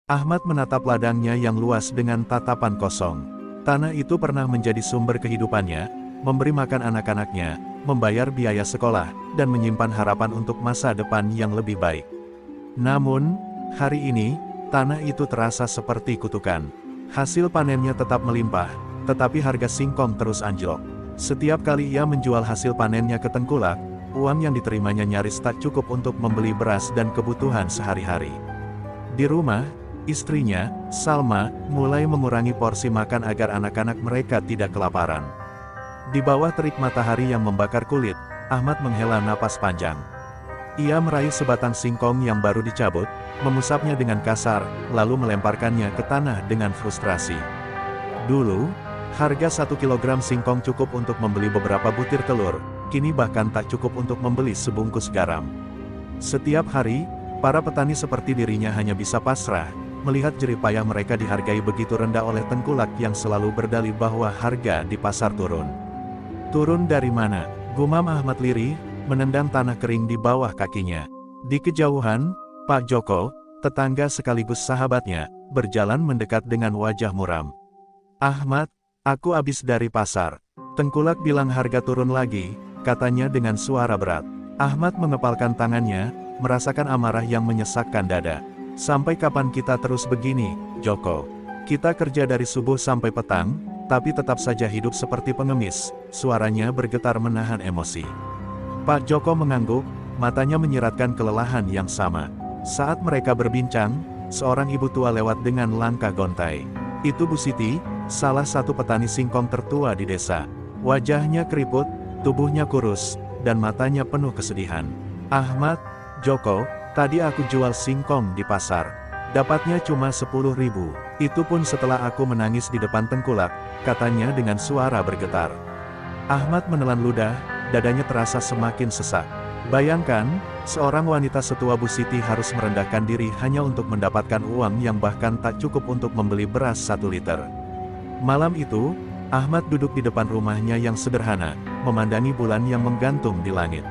Ahmad menatap ladangnya yang luas dengan tatapan kosong. Tanah itu pernah menjadi sumber kehidupannya, memberi makan anak-anaknya, membayar biaya sekolah, dan menyimpan harapan untuk masa depan yang lebih baik. Namun, hari ini, tanah itu terasa seperti kutukan. Hasil panennya tetap melimpah, tetapi harga singkong terus anjlok. Setiap kali ia menjual hasil panennya ke Tengkulak, uang yang diterimanya nyaris tak cukup untuk membeli beras dan kebutuhan sehari-hari. Di rumah, istrinya, Salma, mulai mengurangi porsi makan agar anak-anak mereka tidak kelaparan. Di bawah terik matahari yang membakar kulit, Ahmad menghela napas panjang. Ia meraih sebatang singkong yang baru dicabut, mengusapnya dengan kasar, lalu melemparkannya ke tanah dengan frustrasi. Dulu, harga 1 kilogram singkong cukup untuk membeli beberapa butir telur, kini bahkan tak cukup untuk membeli sebungkus garam. Setiap hari, para petani seperti dirinya hanya bisa pasrah, melihat jerih payah mereka dihargai begitu rendah oleh Tengkulak yang selalu berdalih bahwa harga di pasar turun. Turun dari mana? Gumam Ahmad lirih, menendang tanah kering di bawah kakinya. Di kejauhan, Pak Joko, tetangga sekaligus sahabatnya, berjalan mendekat dengan wajah muram. "Ahmad, aku habis dari pasar." Tengkulak bilang harga turun lagi, katanya dengan suara berat. Ahmad mengepalkan tangannya, merasakan amarah yang menyesakkan dada. "Sampai kapan kita terus begini, Joko? Kita kerja dari subuh sampai petang, tapi tetap saja hidup seperti pengemis." Suaranya bergetar menahan emosi. Pak Joko mengangguk, matanya menyiratkan kelelahan yang sama. Saat mereka berbincang, seorang ibu tua lewat dengan langkah gontai. Itu Bu Siti, salah satu petani singkong tertua di desa. Wajahnya keriput, tubuhnya kurus, dan matanya penuh kesedihan. "Ahmad, Joko, tadi aku jual singkong di pasar. Dapatnya cuma 10.000, itu pun setelah aku menangis di depan Tengkulak," katanya dengan suara bergetar. Ahmad menelan ludah, dadanya terasa semakin sesak. Bayangkan, seorang wanita setua Bu Siti harus merendahkan diri hanya untuk mendapatkan uang yang bahkan tak cukup untuk membeli beras 1 liter. Malam itu, Ahmad duduk di depan rumahnya yang sederhana, memandangi bulan yang menggantung di langit.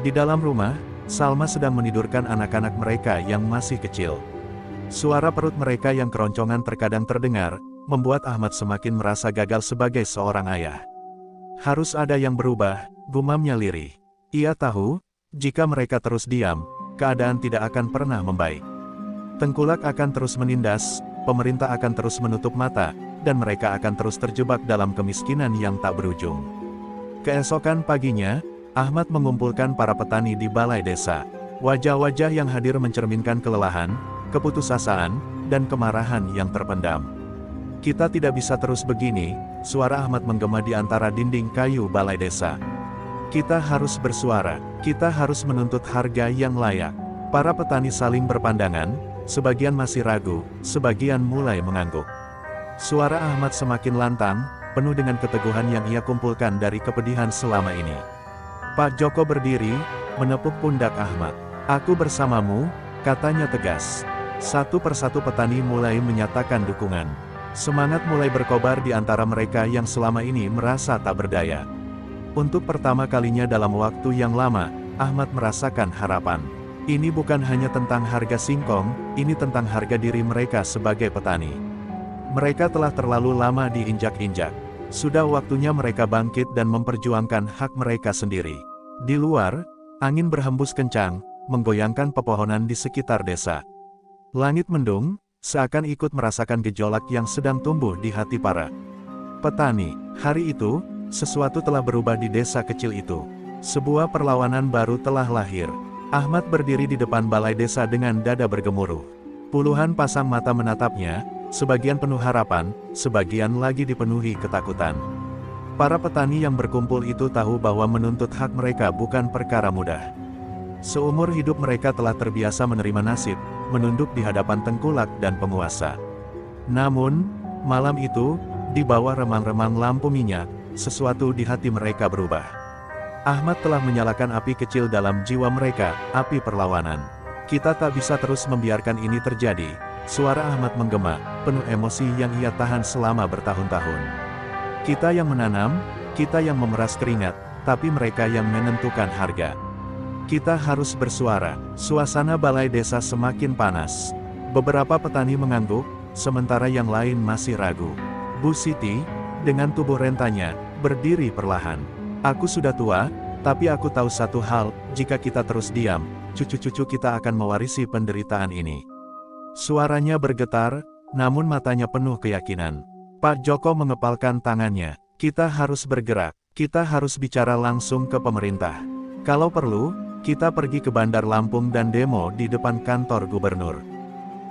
Di dalam rumah, Salma sedang menidurkan anak-anak mereka yang masih kecil. Suara perut mereka yang keroncongan terkadang terdengar, membuat Ahmad semakin merasa gagal sebagai seorang ayah. Harus ada yang berubah, gumamnya lirih. Ia tahu, jika mereka terus diam, keadaan tidak akan pernah membaik. Tengkulak akan terus menindas, pemerintah akan terus menutup mata, dan mereka akan terus terjebak dalam kemiskinan yang tak berujung. Keesokan paginya, Ahmad mengumpulkan para petani di balai desa. Wajah-wajah yang hadir mencerminkan kelelahan, keputusasaan, dan kemarahan yang terpendam. "Kita tidak bisa terus begini," suara Ahmad menggema di antara dinding kayu balai desa. "Kita harus bersuara, kita harus menuntut harga yang layak." Para petani saling berpandangan, sebagian masih ragu, sebagian mulai mengangguk. Suara Ahmad semakin lantang, penuh dengan keteguhan yang ia kumpulkan dari kepedihan selama ini. Pak Joko berdiri, menepuk pundak Ahmad. "Aku bersamamu," katanya tegas. Satu persatu petani mulai menyatakan dukungan. Semangat mulai berkobar di antara mereka yang selama ini merasa tak berdaya. Untuk pertama kalinya dalam waktu yang lama, Ahmad merasakan harapan. Ini bukan hanya tentang harga singkong, ini tentang harga diri mereka sebagai petani. Mereka telah terlalu lama diinjak-injak. Sudah waktunya mereka bangkit dan memperjuangkan hak mereka sendiri. Di luar, angin berhembus kencang, menggoyangkan pepohonan di sekitar desa. Langit mendung, seakan ikut merasakan gejolak yang sedang tumbuh di hati para petani. Hari itu, sesuatu telah berubah di desa kecil itu. Sebuah perlawanan baru telah lahir. Ahmad berdiri di depan balai desa dengan dada bergemuruh. Puluhan pasang mata menatapnya, sebagian penuh harapan, sebagian lagi dipenuhi ketakutan. Para petani yang berkumpul itu tahu bahwa menuntut hak mereka bukan perkara mudah. Seumur hidup mereka telah terbiasa menerima nasib, menunduk di hadapan Tengkulak dan penguasa. Namun, malam itu, di bawah remang-remang lampu minyak, sesuatu di hati mereka berubah. Ahmad telah menyalakan api kecil dalam jiwa mereka, api perlawanan. "Kita tak bisa terus membiarkan ini terjadi," suara Ahmad menggema, penuh emosi yang ia tahan selama bertahun-tahun. "Kita yang menanam, kita yang memeras keringat, tapi mereka yang menentukan harga. Kita harus bersuara." Suasana balai desa semakin panas. Beberapa petani mengangguk, sementara yang lain masih ragu. Bu Siti, dengan tubuh rentanya, berdiri perlahan. Aku sudah tua, tapi aku tahu satu hal, jika kita terus diam, cucu-cucu kita akan mewarisi penderitaan ini. Suaranya bergetar, namun matanya penuh keyakinan. Pak Joko mengepalkan tangannya. Kita harus bergerak, kita harus bicara langsung ke pemerintah. Kalau perlu, kita pergi ke Bandar Lampung dan demo di depan kantor gubernur.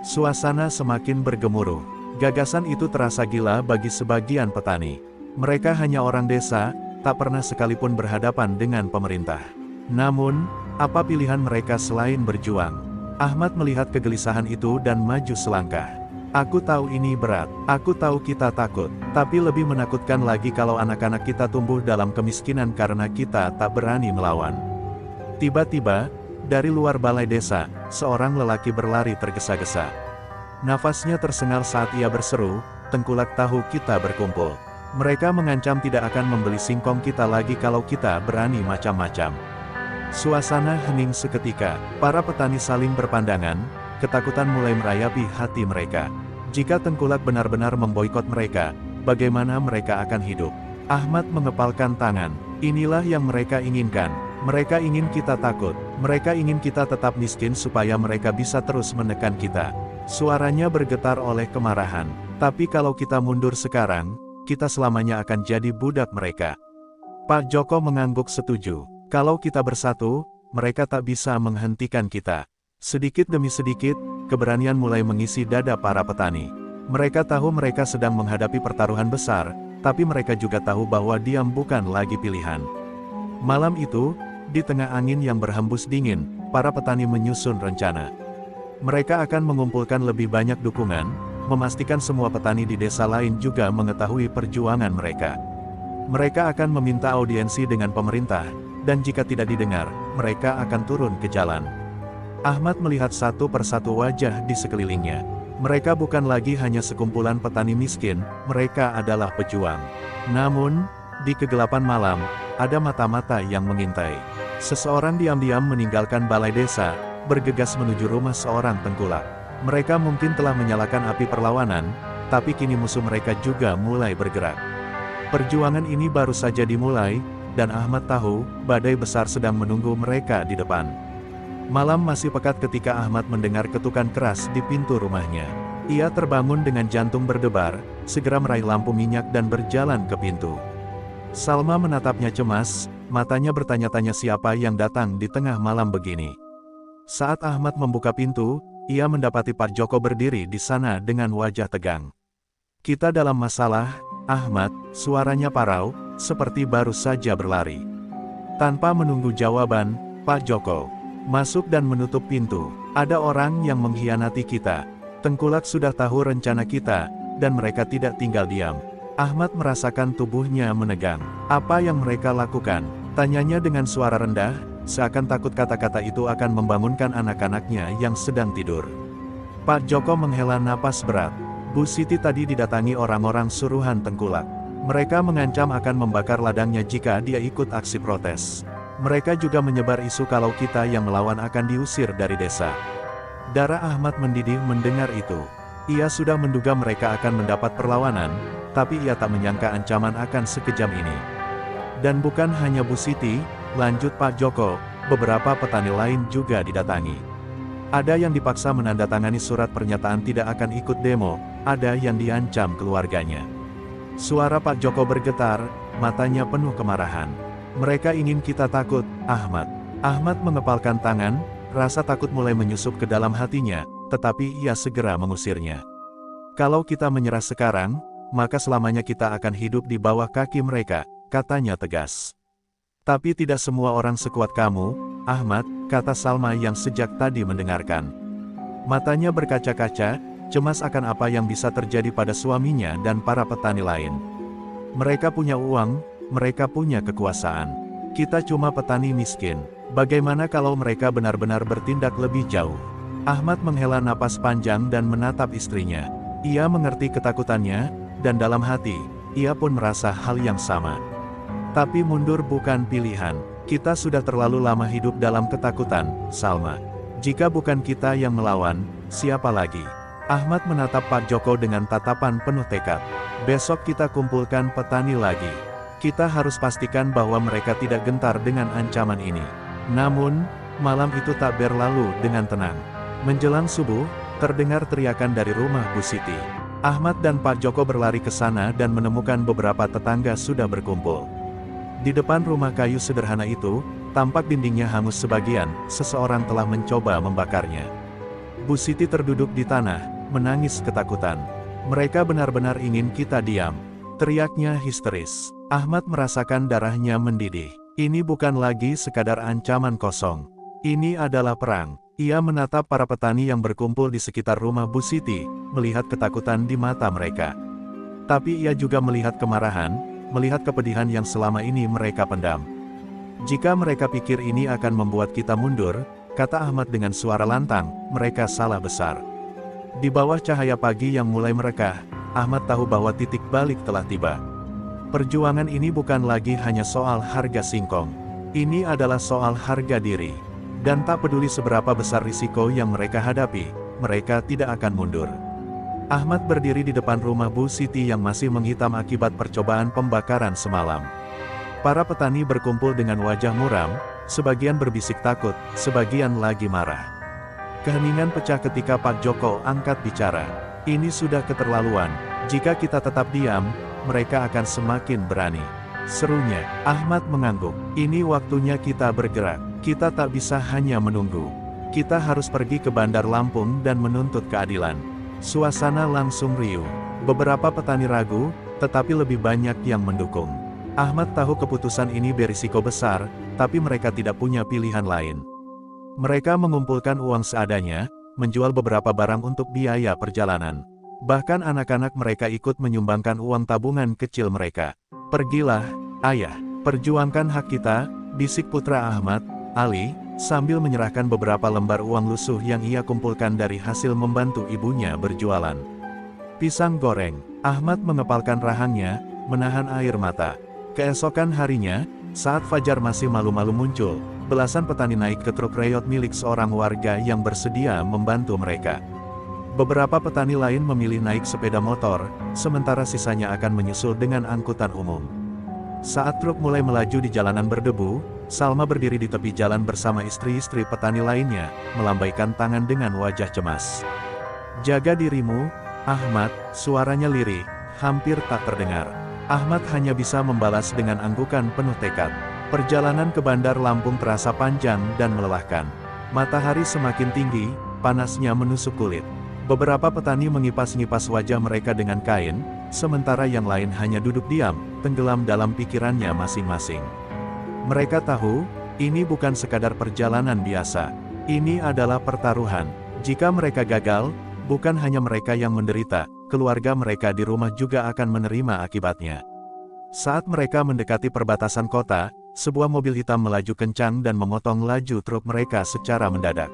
Suasana semakin bergemuruh. Gagasan itu terasa gila bagi sebagian petani. Mereka hanya orang desa, tak pernah sekalipun berhadapan dengan pemerintah. Namun, apa pilihan mereka selain berjuang? Ahmad melihat kegelisahan itu dan maju selangkah. Aku tahu ini berat, aku tahu kita takut, tapi lebih menakutkan lagi kalau anak-anak kita tumbuh dalam kemiskinan karena kita tak berani melawan. Tiba-tiba, dari luar balai desa, seorang lelaki berlari tergesa-gesa. Nafasnya tersengal saat ia berseru, "Tengkulak tahu kita berkumpul. Mereka mengancam tidak akan membeli singkong kita lagi kalau kita berani macam-macam." Suasana hening seketika, para petani saling berpandangan, ketakutan mulai merayapi hati mereka. Jika Tengkulak benar-benar memboikot mereka, bagaimana mereka akan hidup? Ahmad mengepalkan tangan. Inilah yang mereka inginkan. Mereka ingin kita takut. Mereka ingin kita tetap miskin supaya mereka bisa terus menekan kita. Suaranya bergetar oleh kemarahan. Tapi kalau kita mundur sekarang, kita selamanya akan jadi budak mereka. Pak Joko mengangguk setuju. Kalau kita bersatu, mereka tak bisa menghentikan kita. Sedikit demi sedikit, keberanian mulai mengisi dada para petani. Mereka tahu mereka sedang menghadapi pertaruhan besar, tapi mereka juga tahu bahwa diam bukan lagi pilihan. Malam itu, di tengah angin yang berhembus dingin, para petani menyusun rencana. Mereka akan mengumpulkan lebih banyak dukungan, memastikan semua petani di desa lain juga mengetahui perjuangan mereka. Mereka akan meminta audiensi dengan pemerintah, dan jika tidak didengar, mereka akan turun ke jalan. Ahmad melihat satu persatu wajah di sekelilingnya. Mereka bukan lagi hanya sekumpulan petani miskin, mereka adalah pejuang. Namun, di kegelapan malam, ada mata-mata yang mengintai. Seseorang diam-diam meninggalkan balai desa, bergegas menuju rumah seorang tengkulak. Mereka mungkin telah menyalakan api perlawanan, tapi kini musuh mereka juga mulai bergerak. Perjuangan ini baru saja dimulai, dan Ahmad tahu, badai besar sedang menunggu mereka di depan. Malam masih pekat ketika Ahmad mendengar ketukan keras di pintu rumahnya. Ia terbangun dengan jantung berdebar, segera meraih lampu minyak dan berjalan ke pintu. Salma menatapnya cemas, matanya bertanya-tanya siapa yang datang di tengah malam begini. Saat Ahmad membuka pintu, ia mendapati Pak Joko berdiri di sana dengan wajah tegang. "Kita dalam masalah, Ahmad," suaranya parau, seperti baru saja berlari. Tanpa menunggu jawaban, Pak Joko masuk dan menutup pintu. "Ada orang yang mengkhianati kita. Tengkulak sudah tahu rencana kita, dan mereka tidak tinggal diam." Ahmad merasakan tubuhnya menegang. "Apa yang mereka lakukan?" tanyanya dengan suara rendah, seakan takut kata-kata itu akan membangunkan anak-anaknya yang sedang tidur. Pak Joko menghela napas berat. "Bu Siti tadi didatangi orang-orang suruhan Tengkulak. Mereka mengancam akan membakar ladangnya jika dia ikut aksi protes. Mereka juga menyebar isu kalau kita yang melawan akan diusir dari desa." Darah Ahmad mendidih mendengar itu. Ia sudah menduga mereka akan mendapat perlawanan, tapi ia tak menyangka ancaman akan sekejam ini. Dan bukan hanya Bu Siti, lanjut Pak Joko, beberapa petani lain juga didatangi. Ada yang dipaksa menandatangani surat pernyataan tidak akan ikut demo, ada yang diancam keluarganya. Suara Pak Joko bergetar, matanya penuh kemarahan. "Mereka ingin kita takut, Ahmad." Ahmad mengepalkan tangan, rasa takut mulai menyusup ke dalam hatinya, tetapi ia segera mengusirnya. "Kalau kita menyerah sekarang, maka selamanya kita akan hidup di bawah kaki mereka," katanya tegas. "Tapi tidak semua orang sekuat kamu, Ahmad," kata Salma yang sejak tadi mendengarkan. Matanya berkaca-kaca, cemas akan apa yang bisa terjadi pada suaminya dan para petani lain. "Mereka punya uang, mereka punya kekuasaan. Kita cuma petani miskin. Bagaimana kalau mereka benar-benar bertindak lebih jauh?" Ahmad menghela napas panjang dan menatap istrinya. Ia mengerti ketakutannya, dan dalam hati, ia pun merasa hal yang sama. Tapi mundur bukan pilihan. Kita sudah terlalu lama hidup dalam ketakutan, Salma. Jika bukan kita yang melawan, siapa lagi? Ahmad menatap Pak Joko dengan tatapan penuh tekad. Besok kita kumpulkan petani lagi. Kita harus pastikan bahwa mereka tidak gentar dengan ancaman ini. Namun, malam itu tak berlalu dengan tenang. Menjelang subuh, terdengar teriakan dari rumah Bu Siti. Ahmad dan Pak Joko berlari ke sana dan menemukan beberapa tetangga sudah berkumpul. Di depan rumah kayu sederhana itu, tampak dindingnya hangus sebagian, seseorang telah mencoba membakarnya. Bu Siti terduduk di tanah, menangis ketakutan. Mereka benar-benar ingin kita diam. Teriaknya histeris. Ahmad merasakan darahnya mendidih. Ini bukan lagi sekadar ancaman kosong. Ini adalah perang. Ia menatap para petani yang berkumpul di sekitar rumah Bu Siti, melihat ketakutan di mata mereka. Tapi ia juga melihat kemarahan, melihat kepedihan yang selama ini mereka pendam. Jika mereka pikir ini akan membuat kita mundur, kata Ahmad dengan suara lantang, mereka salah besar. Di bawah cahaya pagi yang mulai merekah, Ahmad tahu bahwa titik balik telah tiba. Perjuangan ini bukan lagi hanya soal harga singkong. Ini adalah soal harga diri. Dan tak peduli seberapa besar risiko yang mereka hadapi, mereka tidak akan mundur. Ahmad berdiri di depan rumah Bu Siti yang masih menghitam akibat percobaan pembakaran semalam. Para petani berkumpul dengan wajah muram, sebagian berbisik takut, sebagian lagi marah. Keheningan pecah ketika Pak Joko angkat bicara. Ini sudah keterlaluan, jika kita tetap diam, mereka akan semakin berani. Serunya, Ahmad mengangguk. Ini waktunya kita bergerak. Kita tak bisa hanya menunggu. Kita harus pergi ke Bandar Lampung dan menuntut keadilan. Suasana langsung riuh. Beberapa petani ragu, tetapi lebih banyak yang mendukung. Ahmad tahu keputusan ini berisiko besar, tapi mereka tidak punya pilihan lain. Mereka mengumpulkan uang seadanya, menjual beberapa barang untuk biaya perjalanan. Bahkan anak-anak mereka ikut menyumbangkan uang tabungan kecil mereka. Pergilah, ayah, perjuangkan hak kita, bisik putra Ahmad, Ali, sambil menyerahkan beberapa lembar uang lusuh yang ia kumpulkan dari hasil membantu ibunya berjualan. Pisang goreng, Ahmad mengepalkan rahangnya, menahan air mata. Keesokan harinya, saat fajar masih malu-malu muncul, belasan petani naik ke truk reyot milik seorang warga yang bersedia membantu mereka. Beberapa petani lain memilih naik sepeda motor, sementara sisanya akan menyusul dengan angkutan umum. Saat truk mulai melaju di jalanan berdebu, Salma berdiri di tepi jalan bersama istri-istri petani lainnya, melambaikan tangan dengan wajah cemas. Jaga dirimu, Ahmad, suaranya lirih, hampir tak terdengar. Ahmad hanya bisa membalas dengan anggukan penuh tekad. Perjalanan ke Bandar Lampung terasa panjang dan melelahkan. Matahari semakin tinggi, panasnya menusuk kulit. Beberapa petani mengipas-ngipas wajah mereka dengan kain, sementara yang lain hanya duduk diam, tenggelam dalam pikirannya masing-masing. Mereka tahu, ini bukan sekadar perjalanan biasa. Ini adalah pertaruhan. Jika mereka gagal, bukan hanya mereka yang menderita, keluarga mereka di rumah juga akan menerima akibatnya. Saat mereka mendekati perbatasan kota, sebuah mobil hitam melaju kencang dan memotong laju truk mereka secara mendadak.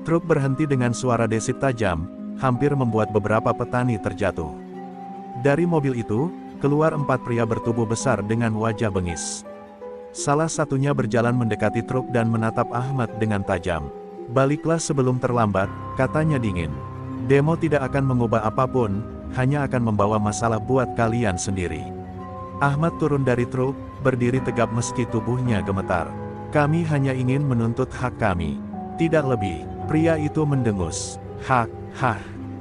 Truk berhenti dengan suara desip tajam, hampir membuat beberapa petani terjatuh. Dari mobil itu, keluar 4 pria bertubuh besar dengan wajah bengis. Salah satunya berjalan mendekati truk dan menatap Ahmad dengan tajam. Baliklah sebelum terlambat, katanya dingin. Demo tidak akan mengubah apapun, hanya akan membawa masalah buat kalian sendiri. Ahmad turun dari truk, berdiri tegap meski tubuhnya gemetar. Kami hanya ingin menuntut hak kami. Tidak lebih. Pria itu mendengus. Hak.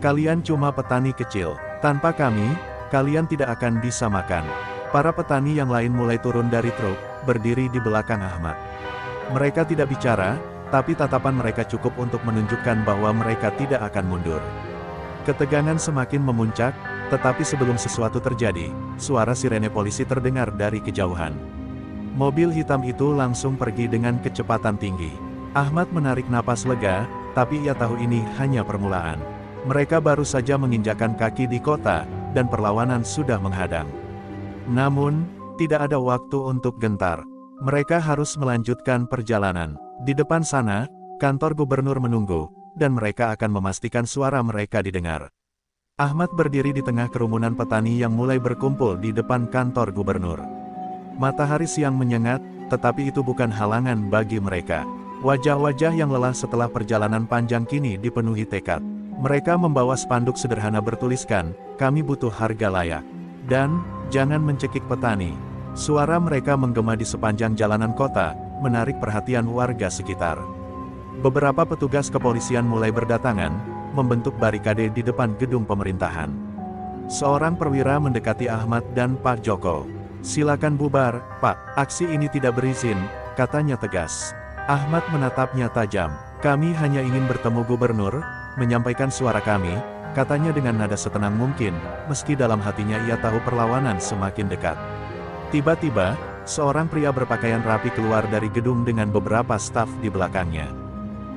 Kalian cuma petani kecil. Tanpa kami, kalian tidak akan bisa makan. Para petani yang lain mulai turun dari truk, berdiri di belakang Ahmad. Mereka tidak bicara, tapi tatapan mereka cukup untuk menunjukkan bahwa mereka tidak akan mundur. Ketegangan semakin memuncak, tetapi sebelum sesuatu terjadi, suara sirene polisi terdengar dari kejauhan. Mobil hitam itu langsung pergi dengan kecepatan tinggi. Ahmad menarik napas lega, tapi ia tahu ini hanya permulaan. Mereka baru saja menginjakkan kaki di kota, dan perlawanan sudah menghadang. Namun, tidak ada waktu untuk gentar. Mereka harus melanjutkan perjalanan. Di depan sana, kantor gubernur menunggu, dan mereka akan memastikan suara mereka didengar. Ahmad berdiri di tengah kerumunan petani yang mulai berkumpul di depan kantor gubernur. Matahari siang menyengat, tetapi itu bukan halangan bagi mereka. Wajah-wajah yang lelah setelah perjalanan panjang kini dipenuhi tekad. Mereka membawa spanduk sederhana bertuliskan, "Kami butuh harga layak." Dan, "Jangan mencekik petani." Suara mereka menggema di sepanjang jalanan kota, menarik perhatian warga sekitar. Beberapa petugas kepolisian mulai berdatangan, membentuk barikade di depan gedung pemerintahan. Seorang perwira mendekati Ahmad dan Pak Joko. "Silakan bubar, Pak. Aksi ini tidak berizin," katanya tegas. Ahmad menatapnya tajam. "Kami hanya ingin bertemu gubernur, menyampaikan suara kami," katanya dengan nada setenang mungkin, meski dalam hatinya ia tahu perlawanan semakin dekat. Tiba-tiba, seorang pria berpakaian rapi keluar dari gedung dengan beberapa staf di belakangnya.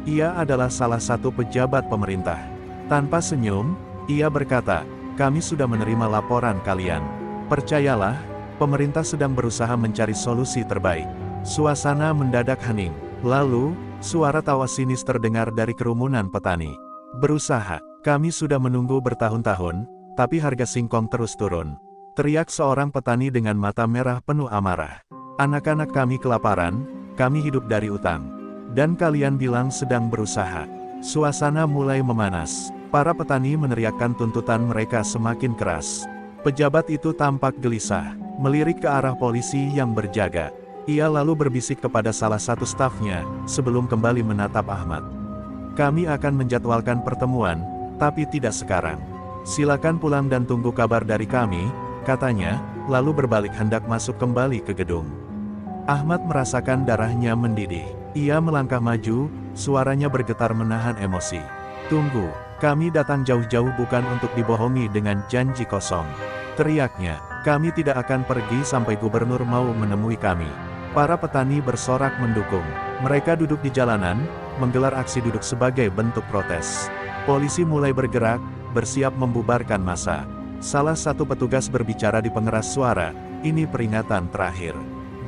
Ia adalah salah satu pejabat pemerintah. Tanpa senyum, ia berkata, "Kami sudah menerima laporan kalian. Percayalah, pemerintah sedang berusaha mencari solusi terbaik." Suasana mendadak hening. Lalu, suara tawa sinis terdengar dari kerumunan petani. "Berusaha, kami sudah menunggu bertahun-tahun, tapi harga singkong terus turun," teriak seorang petani dengan mata merah penuh amarah. "Anak-anak kami kelaparan, kami hidup dari utang. Dan kalian bilang sedang berusaha." Suasana mulai memanas. Para petani meneriakkan tuntutan mereka semakin keras. Pejabat itu tampak gelisah, melirik ke arah polisi yang berjaga. Ia lalu berbisik kepada salah satu stafnya, sebelum kembali menatap Ahmad. "Kami akan menjadwalkan pertemuan, tapi tidak sekarang. Silakan pulang dan tunggu kabar dari kami," katanya, lalu berbalik hendak masuk kembali ke gedung. Ahmad merasakan darahnya mendidih. Ia melangkah maju, suaranya bergetar menahan emosi. "Tunggu, kami datang jauh-jauh bukan untuk dibohongi dengan janji kosong," teriaknya. "Kami tidak akan pergi sampai gubernur mau menemui kami." Para petani bersorak mendukung. Mereka duduk di jalanan, menggelar aksi duduk sebagai bentuk protes. Polisi mulai bergerak, bersiap membubarkan massa. Salah satu petugas berbicara di pengeras suara, "Ini peringatan terakhir.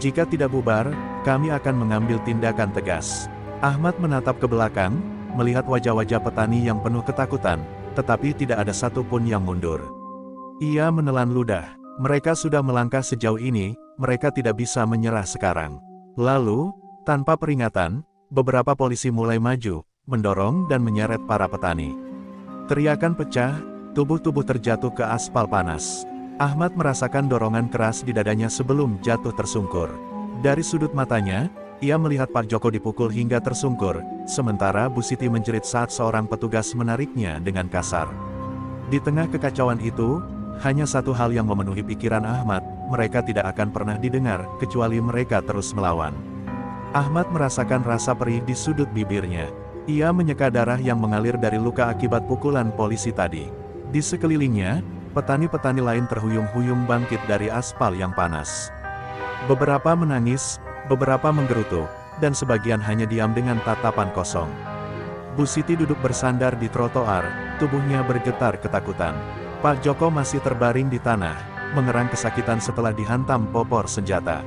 Jika tidak bubar, kami akan mengambil tindakan tegas." Ahmad menatap ke belakang, melihat wajah-wajah petani yang penuh ketakutan, tetapi tidak ada satupun yang mundur. Ia menelan ludah. Mereka sudah melangkah sejauh ini, mereka tidak bisa menyerah sekarang. Lalu, tanpa peringatan, beberapa polisi mulai maju, mendorong dan menyeret para petani. Teriakan pecah, tubuh-tubuh terjatuh ke aspal panas. Ahmad merasakan dorongan keras di dadanya sebelum jatuh tersungkur. Dari sudut matanya, ia melihat Pak Joko dipukul hingga tersungkur, sementara Bu Siti menjerit saat seorang petugas menariknya dengan kasar. Di tengah kekacauan itu, hanya satu hal yang memenuhi pikiran Ahmad, mereka tidak akan pernah didengar, kecuali mereka terus melawan. Ahmad merasakan rasa perih di sudut bibirnya. Ia menyeka darah yang mengalir dari luka akibat pukulan polisi tadi. Di sekelilingnya, petani-petani lain terhuyung-huyung bangkit dari aspal yang panas. Beberapa menangis, beberapa menggerutu, dan sebagian hanya diam dengan tatapan kosong. Bu Siti duduk bersandar di trotoar, tubuhnya bergetar ketakutan. Pak Joko masih terbaring di tanah, mengerang kesakitan setelah dihantam popor senjata.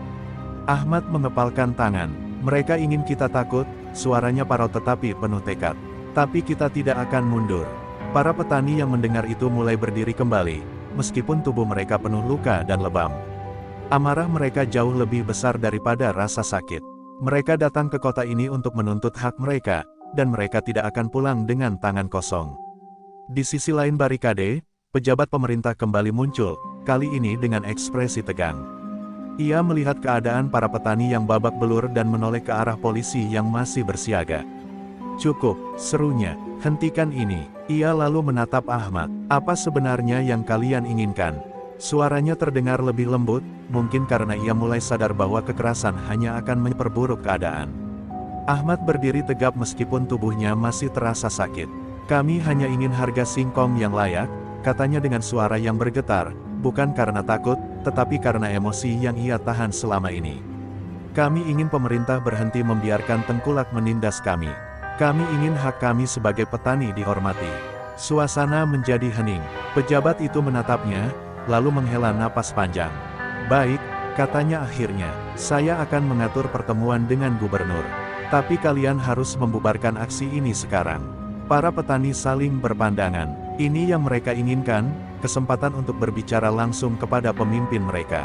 Ahmad mengepalkan tangan. "Mereka ingin kita takut," suaranya parau tetapi penuh tekad. "Tapi kita tidak akan mundur." Para petani yang mendengar itu mulai berdiri kembali, meskipun tubuh mereka penuh luka dan lebam. Amarah mereka jauh lebih besar daripada rasa sakit. Mereka datang ke kota ini untuk menuntut hak mereka, dan mereka tidak akan pulang dengan tangan kosong. Di sisi lain barikade, pejabat pemerintah kembali muncul, kali ini dengan ekspresi tegang. Ia melihat keadaan para petani yang babak belur dan menoleh ke arah polisi yang masih bersiaga. "Cukup," serunya, "hentikan ini." Ia lalu menatap Ahmad. "Apa sebenarnya yang kalian inginkan?" Suaranya terdengar lebih lembut, mungkin karena ia mulai sadar bahwa kekerasan hanya akan memperburuk keadaan. Ahmad berdiri tegap meskipun tubuhnya masih terasa sakit. "Kami hanya ingin harga singkong yang layak," katanya dengan suara yang bergetar, bukan karena takut, tetapi karena emosi yang ia tahan selama ini. "Kami ingin pemerintah berhenti membiarkan tengkulak menindas kami. Kami ingin hak kami sebagai petani dihormati." Suasana menjadi hening. Pejabat itu menatapnya, lalu menghela napas panjang. "Baik," katanya akhirnya, "saya akan mengatur pertemuan dengan gubernur. Tapi kalian harus membubarkan aksi ini sekarang." Para petani saling berpandangan. Ini yang mereka inginkan, kesempatan untuk berbicara langsung kepada pemimpin mereka.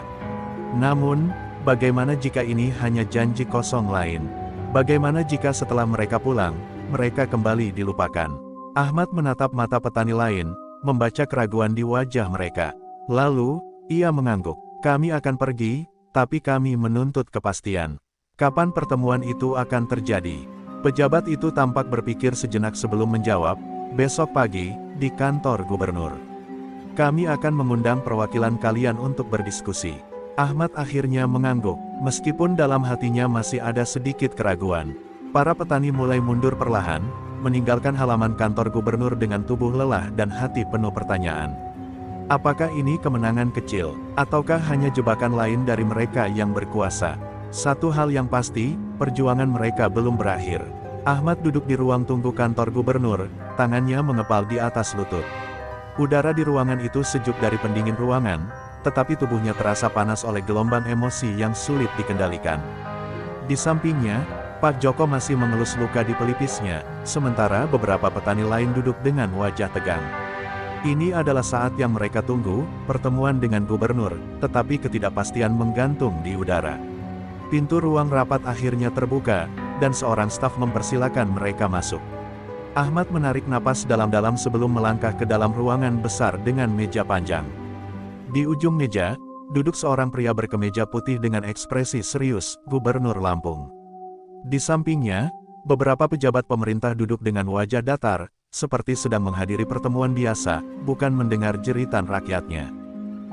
Namun, bagaimana jika ini hanya janji kosong lain? Bagaimana jika setelah mereka pulang, mereka kembali dilupakan? Ahmad menatap mata petani lain, membaca keraguan di wajah mereka. Lalu, ia mengangguk. Kami akan pergi, tapi kami menuntut kepastian. Kapan pertemuan itu akan terjadi? Pejabat itu tampak berpikir sejenak sebelum menjawab, besok pagi, di kantor gubernur. Kami akan mengundang perwakilan kalian untuk berdiskusi. Ahmad akhirnya mengangguk, meskipun dalam hatinya masih ada sedikit keraguan. Para petani mulai mundur perlahan, meninggalkan halaman kantor gubernur dengan tubuh lelah dan hati penuh pertanyaan. Apakah ini kemenangan kecil, ataukah hanya jebakan lain dari mereka yang berkuasa? Satu hal yang pasti, perjuangan mereka belum berakhir. Ahmad duduk di ruang tunggu kantor gubernur, tangannya mengepal di atas lutut. Udara di ruangan itu sejuk dari pendingin ruangan, tetapi tubuhnya terasa panas oleh gelombang emosi yang sulit dikendalikan. Di sampingnya, Pak Joko masih mengelus luka di pelipisnya, sementara beberapa petani lain duduk dengan wajah tegang. Ini adalah saat yang mereka tunggu, pertemuan dengan gubernur, tetapi ketidakpastian menggantung di udara. Pintu ruang rapat akhirnya terbuka, dan seorang staf mempersilakan mereka masuk. Ahmad menarik napas dalam-dalam sebelum melangkah ke dalam ruangan besar dengan meja panjang. Di ujung meja, duduk seorang pria berkemeja putih dengan ekspresi serius, Gubernur Lampung. Di sampingnya, beberapa pejabat pemerintah duduk dengan wajah datar, seperti sedang menghadiri pertemuan biasa, bukan mendengar jeritan rakyatnya.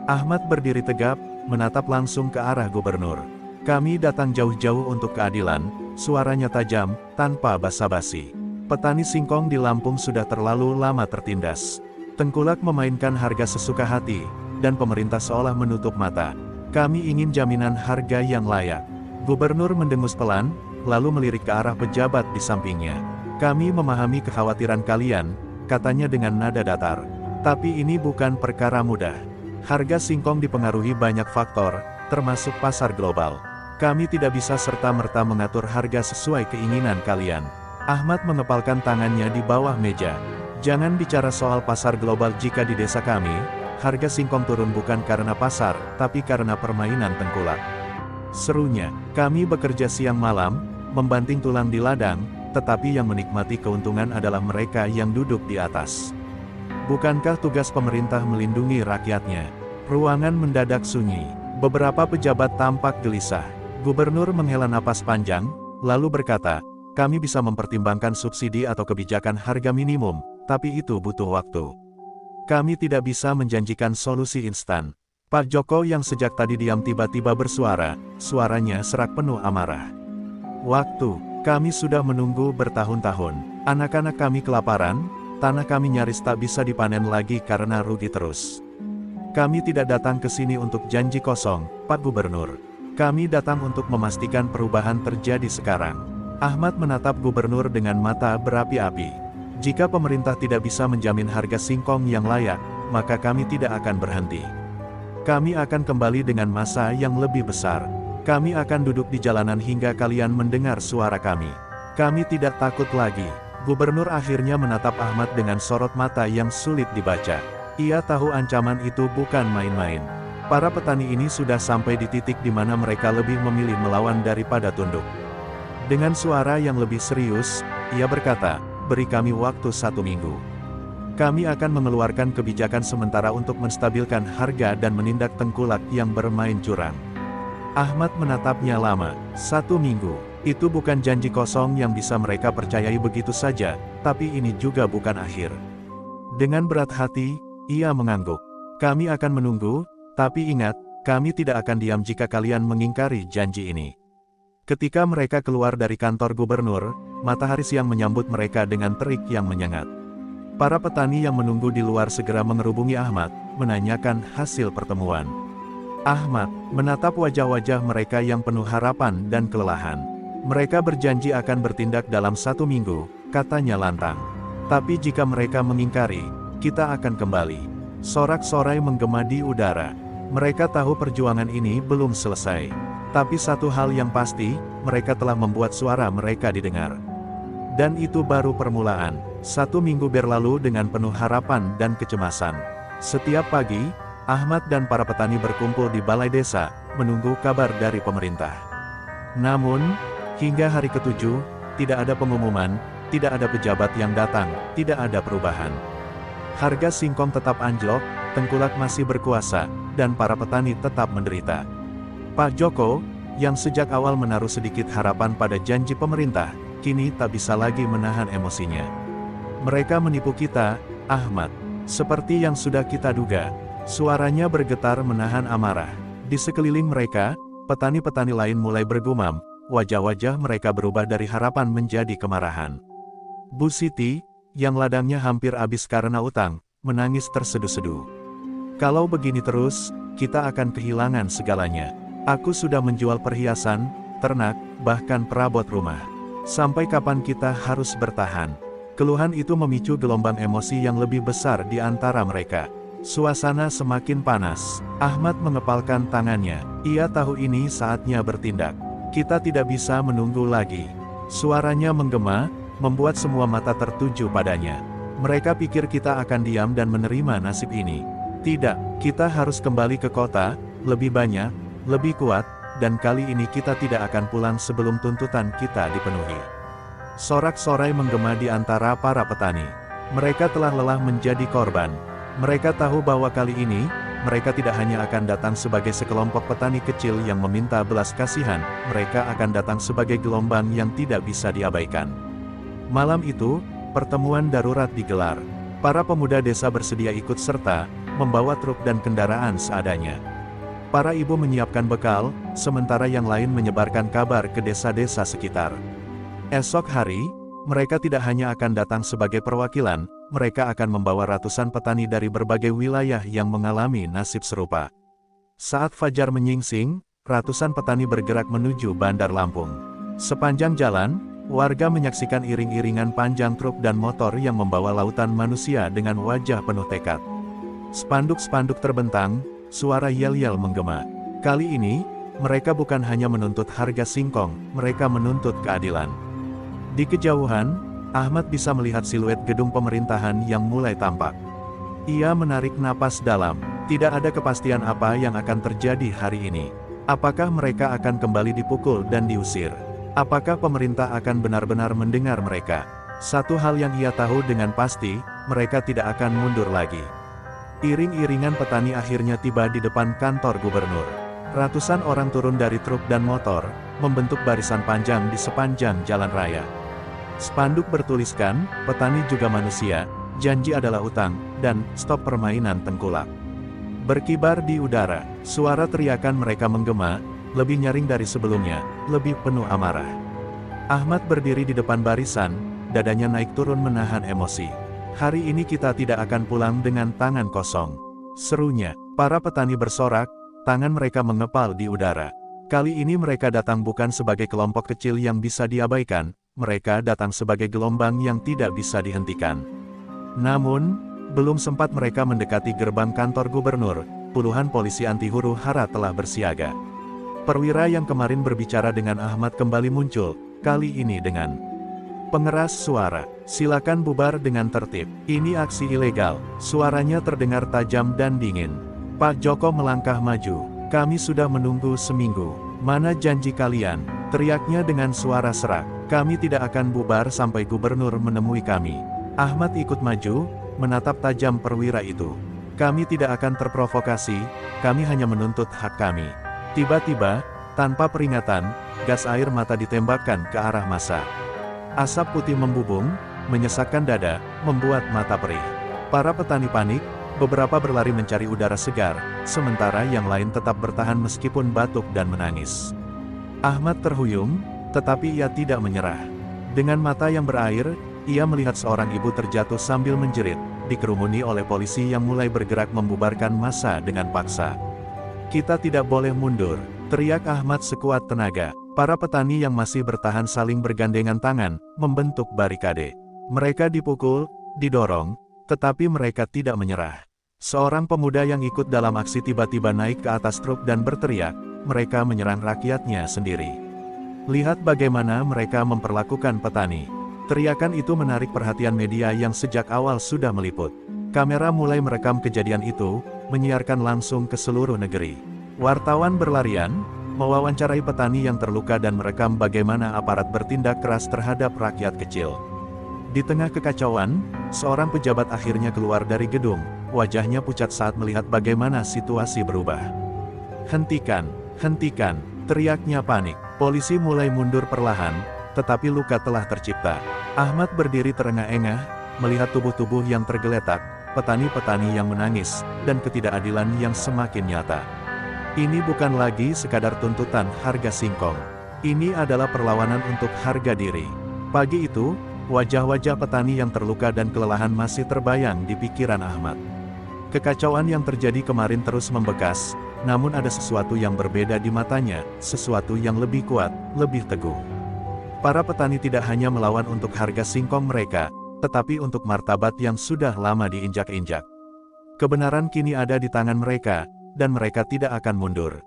Ahmad berdiri tegap, menatap langsung ke arah gubernur. Kami datang jauh-jauh untuk keadilan, suaranya tajam, tanpa basa-basi. Petani singkong di Lampung sudah terlalu lama tertindas. Tengkulak memainkan harga sesuka hati, dan pemerintah seolah menutup mata. Kami ingin jaminan harga yang layak. Gubernur mendengus pelan, lalu melirik ke arah pejabat di sampingnya. Kami memahami kekhawatiran kalian, katanya dengan nada datar. Tapi ini bukan perkara mudah. Harga singkong dipengaruhi banyak faktor, termasuk pasar global. Kami tidak bisa serta-merta mengatur harga sesuai keinginan kalian. Ahmad mengepalkan tangannya di bawah meja. Jangan bicara soal pasar global jika di desa kami, harga singkong turun bukan karena pasar, tapi karena permainan tengkulak. Serunya, kami bekerja siang malam, membanting tulang di ladang, tetapi yang menikmati keuntungan adalah mereka yang duduk di atas. Bukankah tugas pemerintah melindungi rakyatnya? Ruangan mendadak sunyi. Beberapa pejabat tampak gelisah. Gubernur menghela napas panjang, lalu berkata, kami bisa mempertimbangkan subsidi atau kebijakan harga minimum, tapi itu butuh waktu. Kami tidak bisa menjanjikan solusi instan. Pak Joko yang sejak tadi diam tiba-tiba bersuara, suaranya serak penuh amarah. Waktu, kami sudah menunggu bertahun-tahun. Anak-anak kami kelaparan, tanah kami nyaris tak bisa dipanen lagi karena rugi terus. Kami tidak datang ke sini untuk janji kosong, Pak Gubernur. Kami datang untuk memastikan perubahan terjadi sekarang. Ahmad menatap gubernur dengan mata berapi-api. Jika pemerintah tidak bisa menjamin harga singkong yang layak, maka kami tidak akan berhenti. Kami akan kembali dengan massa yang lebih besar. Kami akan duduk di jalanan hingga kalian mendengar suara kami. Kami tidak takut lagi. Gubernur akhirnya menatap Ahmad dengan sorot mata yang sulit dibaca. Ia tahu ancaman itu bukan main-main. Para petani ini sudah sampai di titik di mana mereka lebih memilih melawan daripada tunduk. Dengan suara yang lebih serius, ia berkata, beri kami waktu 1 minggu. Kami akan mengeluarkan kebijakan sementara untuk menstabilkan harga dan menindak tengkulak yang bermain curang. Ahmad menatapnya lama. 1 minggu, itu bukan janji kosong yang bisa mereka percayai begitu saja, tapi ini juga bukan akhir. Dengan berat hati, ia mengangguk. Kami akan menunggu, tapi ingat, kami tidak akan diam jika kalian mengingkari janji ini. Ketika mereka keluar dari kantor gubernur, matahari siang menyambut mereka dengan terik yang menyengat. Para petani yang menunggu di luar segera mengerubungi Ahmad, menanyakan hasil pertemuan. Ahmad menatap wajah-wajah mereka yang penuh harapan dan kelelahan. Mereka berjanji akan bertindak dalam 1 minggu, katanya lantang. Tapi jika mereka mengingkari, kita akan kembali. Sorak-sorai menggema di udara. Mereka tahu perjuangan ini belum selesai. Tapi satu hal yang pasti, mereka telah membuat suara mereka didengar. Dan itu baru permulaan. 1 minggu berlalu dengan penuh harapan dan kecemasan. Setiap pagi, Ahmad dan para petani berkumpul di balai desa, menunggu kabar dari pemerintah. Namun, Hingga hari ketujuh, tidak ada pengumuman, tidak ada pejabat yang datang, tidak ada perubahan. Harga singkong tetap anjlok, tengkulak masih berkuasa, dan para petani tetap menderita. Pak Joko, yang sejak awal menaruh sedikit harapan pada janji pemerintah, kini tak bisa lagi menahan emosinya. Mereka menipu kita, Ahmad. Seperti yang sudah kita duga. Suaranya bergetar menahan amarah. Di sekeliling mereka, petani-petani lain mulai bergumam, wajah-wajah mereka berubah dari harapan menjadi kemarahan. Bu Siti, yang ladangnya hampir habis karena utang, menangis terseduh-seduh. Kalau begini terus, kita akan kehilangan segalanya. Aku sudah menjual perhiasan, ternak, bahkan perabot rumah. Sampai kapan kita harus bertahan? Keluhan itu memicu gelombang emosi yang lebih besar di antara mereka. Suasana semakin panas. Ahmad mengepalkan tangannya. Ia tahu ini saatnya bertindak. Kita tidak bisa menunggu lagi. Suaranya menggema, membuat semua mata tertuju padanya. Mereka pikir kita akan diam dan menerima nasib ini. Tidak, kita harus kembali ke kota, lebih banyak, lebih kuat, dan kali ini kita tidak akan pulang sebelum tuntutan kita dipenuhi. Sorak-sorai menggema di antara para petani. Mereka telah lelah menjadi korban. Mereka tahu bahwa kali ini, mereka tidak hanya akan datang sebagai sekelompok petani kecil yang meminta belas kasihan, mereka akan datang sebagai gelombang yang tidak bisa diabaikan. Malam itu, pertemuan darurat digelar. Para pemuda desa bersedia ikut serta, membawa truk dan kendaraan seadanya. Para ibu menyiapkan bekal, sementara yang lain menyebarkan kabar ke desa-desa sekitar. Esok hari, mereka tidak hanya akan datang sebagai perwakilan, mereka akan membawa ratusan petani dari berbagai wilayah yang mengalami nasib serupa. Saat fajar menyingsing, ratusan petani bergerak menuju Bandar Lampung. Sepanjang jalan, warga menyaksikan iring-iringan panjang truk dan motor yang membawa lautan manusia dengan wajah penuh tekad. Spanduk-spanduk terbentang, suara yel-yel menggema. Kali ini, mereka bukan hanya menuntut harga singkong, mereka menuntut keadilan. Di kejauhan, Ahmad bisa melihat siluet gedung pemerintahan yang mulai tampak. Ia menarik napas dalam. Tidak ada kepastian apa yang akan terjadi hari ini. Apakah mereka akan kembali dipukul dan diusir? Apakah pemerintah akan benar-benar mendengar mereka? Satu hal yang ia tahu dengan pasti, mereka tidak akan mundur lagi. Iring-iringan petani akhirnya tiba di depan kantor gubernur. Ratusan orang turun dari truk dan motor, membentuk barisan panjang di sepanjang jalan raya. Spanduk bertuliskan, petani juga manusia, janji adalah utang, dan stop permainan tengkulak. Berkibar di udara, suara teriakan mereka menggema, lebih nyaring dari sebelumnya, lebih penuh amarah. Ahmad berdiri di depan barisan, dadanya naik turun menahan emosi. Hari ini kita tidak akan pulang dengan tangan kosong. Serunya, para petani bersorak, tangan mereka mengepal di udara. Kali ini mereka datang bukan sebagai kelompok kecil yang bisa diabaikan, mereka datang sebagai gelombang yang tidak bisa dihentikan. Namun, belum sempat mereka mendekati gerbang kantor gubernur, puluhan polisi anti huru-hara telah bersiaga. Perwira yang kemarin berbicara dengan Ahmad kembali muncul, kali ini dengan pengeras suara. Silakan bubar dengan tertib. Ini aksi ilegal. Suaranya terdengar tajam dan dingin. Pak Joko melangkah maju. Kami sudah menunggu seminggu. Mana janji kalian? Teriaknya dengan suara serak. Kami tidak akan bubar sampai gubernur menemui kami. Ahmad ikut maju, menatap tajam perwira itu. Kami tidak akan terprovokasi, kami hanya menuntut hak kami. Tiba-tiba, tanpa peringatan, gas air mata ditembakkan ke arah massa. Asap putih membubung, menyesakkan dada, membuat mata perih. Para petani panik, beberapa berlari mencari udara segar, sementara yang lain tetap bertahan meskipun batuk dan menangis. Ahmad terhuyung, tetapi ia tidak menyerah. Dengan mata yang berair, ia melihat seorang ibu terjatuh sambil menjerit, dikerumuni oleh polisi yang mulai bergerak membubarkan massa dengan paksa. Kita tidak boleh mundur, teriak Ahmad sekuat tenaga. Para petani yang masih bertahan saling bergandengan tangan, membentuk barikade. Mereka dipukul, didorong, tetapi mereka tidak menyerah. Seorang pemuda yang ikut dalam aksi tiba-tiba naik ke atas truk dan berteriak, mereka menyerang rakyatnya sendiri. Lihat bagaimana mereka memperlakukan petani. Teriakan itu menarik perhatian media yang sejak awal sudah meliput. Kamera mulai merekam kejadian itu, menyiarkan langsung ke seluruh negeri. Wartawan berlarian, mewawancarai petani yang terluka dan merekam bagaimana aparat bertindak keras terhadap rakyat kecil. Di tengah kekacauan, seorang pejabat akhirnya keluar dari gedung, wajahnya pucat saat melihat bagaimana situasi berubah. "Hentikan, hentikan!" teriaknya panik. Polisi mulai mundur perlahan, tetapi luka telah tercipta. Ahmad berdiri terengah-engah, melihat tubuh-tubuh yang tergeletak, petani-petani yang menangis, dan ketidakadilan yang semakin nyata. Ini bukan lagi sekadar tuntutan harga singkong. Ini adalah perlawanan untuk harga diri. Pagi itu, wajah-wajah petani yang terluka dan kelelahan masih terbayang di pikiran Ahmad. Kekacauan yang terjadi kemarin terus membekas, namun ada sesuatu yang berbeda di matanya, sesuatu yang lebih kuat, lebih teguh. Para petani tidak hanya melawan untuk harga singkong mereka, tetapi untuk martabat yang sudah lama diinjak-injak. Kebenaran kini ada di tangan mereka, dan mereka tidak akan mundur.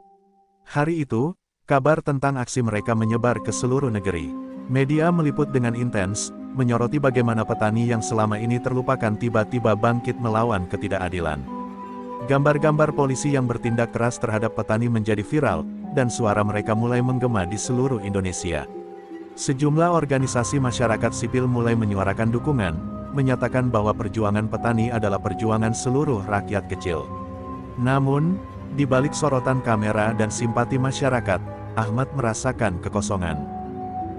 Hari itu, kabar tentang aksi mereka menyebar ke seluruh negeri. Media meliput dengan intens, menyoroti bagaimana petani yang selama ini terlupakan tiba-tiba bangkit melawan ketidakadilan. Gambar-gambar polisi yang bertindak keras terhadap petani menjadi viral, dan suara mereka mulai menggema di seluruh Indonesia. Sejumlah organisasi masyarakat sipil mulai menyuarakan dukungan, menyatakan bahwa perjuangan petani adalah perjuangan seluruh rakyat kecil. Namun, di balik sorotan kamera dan simpati masyarakat, Ahmad merasakan kekosongan.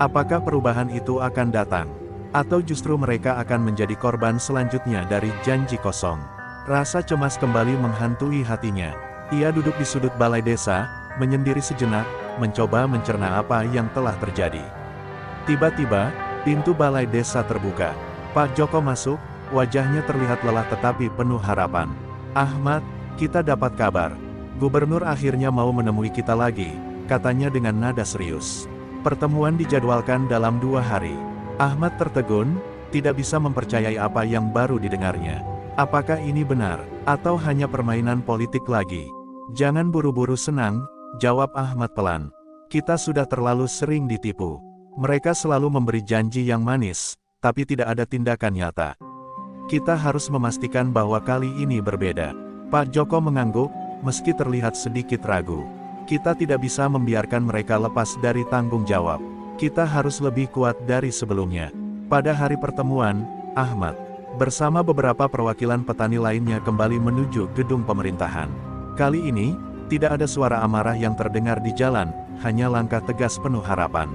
Apakah perubahan itu akan datang? Atau justru mereka akan menjadi korban selanjutnya dari janji kosong? Rasa cemas kembali menghantui hatinya. Ia duduk di sudut balai desa, menyendiri sejenak, mencoba mencerna apa yang telah terjadi. Tiba-tiba, pintu balai desa terbuka. Pak Joko masuk, wajahnya terlihat lelah tetapi penuh harapan. "Ahmad, kita dapat kabar. Gubernur akhirnya mau menemui kita lagi," katanya dengan nada serius. "Pertemuan dijadwalkan dalam 2 hari. Ahmad tertegun, tidak bisa mempercayai apa yang baru didengarnya. Apakah ini benar, atau hanya permainan politik lagi? "Jangan buru-buru senang," jawab Ahmad pelan. "Kita sudah terlalu sering ditipu. Mereka selalu memberi janji yang manis, tapi tidak ada tindakan nyata. Kita harus memastikan bahwa kali ini berbeda." Pak Joko mengangguk, meski terlihat sedikit ragu. "Kita tidak bisa membiarkan mereka lepas dari tanggung jawab. Kita harus lebih kuat dari sebelumnya." Pada hari pertemuan, Ahmad, bersama beberapa perwakilan petani lainnya kembali menuju gedung pemerintahan. Kali ini, tidak ada suara amarah yang terdengar di jalan, hanya langkah tegas penuh harapan.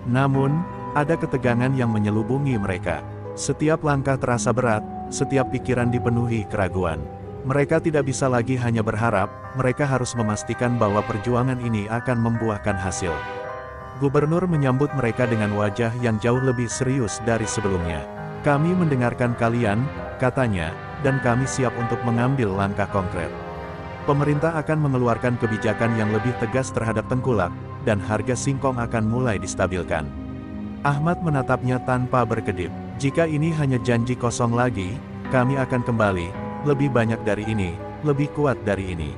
Namun, ada ketegangan yang menyelubungi mereka. Setiap langkah terasa berat, setiap pikiran dipenuhi keraguan. Mereka tidak bisa lagi hanya berharap, mereka harus memastikan bahwa perjuangan ini akan membuahkan hasil. Gubernur menyambut mereka dengan wajah yang jauh lebih serius dari sebelumnya. "Kami mendengarkan kalian," katanya, "dan kami siap untuk mengambil langkah konkret. Pemerintah akan mengeluarkan kebijakan yang lebih tegas terhadap tengkulak, dan harga singkong akan mulai distabilkan." Ahmad menatapnya tanpa berkedip. "Jika ini hanya janji kosong lagi, kami akan kembali, lebih banyak dari ini, lebih kuat dari ini."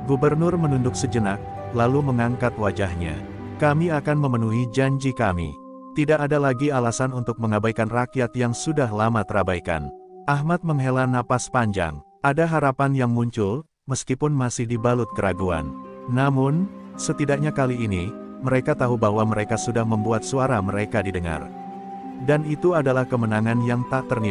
Gubernur menunduk sejenak, lalu mengangkat wajahnya. "Kami akan memenuhi janji kami. Tidak ada lagi alasan untuk mengabaikan rakyat yang sudah lama terabaikan." Ahmad menghela napas panjang. Ada harapan yang muncul, meskipun masih dibalut keraguan. Namun, setidaknya kali ini, mereka tahu bahwa mereka sudah membuat suara mereka didengar. Dan itu adalah kemenangan yang tak ternilai.